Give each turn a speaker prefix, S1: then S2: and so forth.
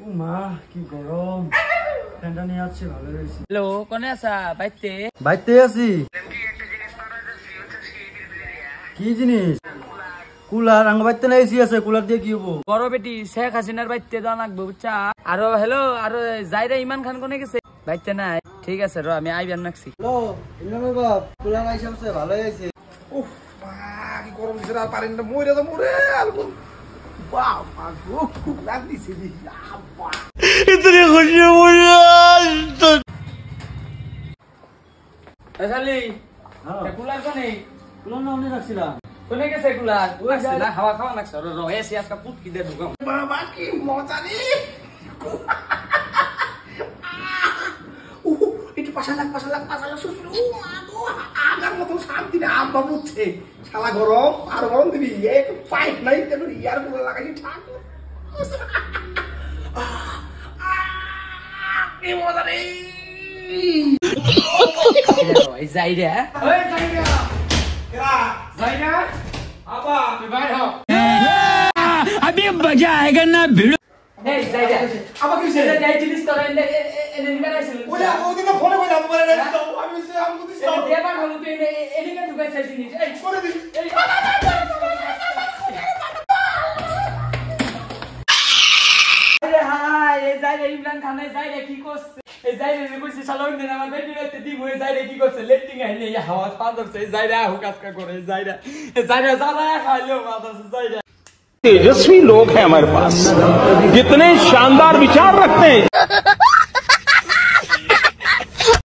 S1: ও মা কি গরম, ফ্যানটা নিয়ে আসছে ভালো হয়েছে।
S2: হ্যালো, কোনে আছা? বাইতে
S1: বাইতে আছি। কি জিনিস? কুলার। আঙ্গ বাইতে না এসি আছে, কুলার দিয়ে কি হবো?
S2: বড় বেটি শেখ হাসিনার বাইতে যাওয়া লাগবে বুঝছা। আরো হ্যালো, আরো যাইরা ইমান খান কোনে গেছে? বাইতে নাই। ঠিক আছে র, আমি আইবার নাকছি।
S1: হ্যালো ইমরান বাপ, কুলার আইসা আছে ভালো হয়েছে।
S3: উফ মা কি গরম দিছে, আর পারেন না, মরে যা মরে আর বাবা গো খুব লাগতেছে দি আব্বা
S1: ইতনি খুশি মুঝে আজ।
S2: শালি
S1: হ্যাঁ
S2: কুলার কোনে?
S1: কুলার না অনেক রাখছিলাম।
S2: কোনে গেছে কুলার? ওই না হাওয়া খাওয়া নাকছ। র র এসি আজকে পুটকি দে ঢুকাম।
S3: বাবা কি মজা রে। একটু পাশা লাগ শ্বশুর। ও মা গো আগার মতো শান্তি না, আব্বা বুঝছে শালা গরম আর গরম দিবি, এক পাইপ নাই কেন ইয়ার গুলো লাগাইছি ঠাক। কি মজা রে।
S2: এই যাইরা
S3: ওই যাইরা কেরা যাইরা আবা তুই বাইরে হ।
S2: अभी मजा आएगा ना भिड़ो। এই যাইরা
S3: আবা কি হইছে?
S2: এই জিনিস তো এনে এনে নিবার আইছিল।
S3: ওই ওদিন তো ফোনে কইলাম তোমারে রে, আমি সে আমগো দিছ
S2: দেবা খালু তুই এনে কেন ঢুকাইছ জিনিস? এই
S3: করে দিস।
S2: আরে হাই, এই যাইরা ইমরান খান এই যাইরা কি করছে? এই যাইরা রে কইছে শালা ওই আমার বেটি রাতে দি মই যাইরা কি করছে? লেটিং আইনে এই হাওয়া পাদরছে। এই যাইরা হুকাস কা করে। এই যাইরা জানা খাইলো মাদাস যাইরা।
S4: तेजस्वी लोग हैं हमारे पास, कितने शानदार विचार रखते हैं।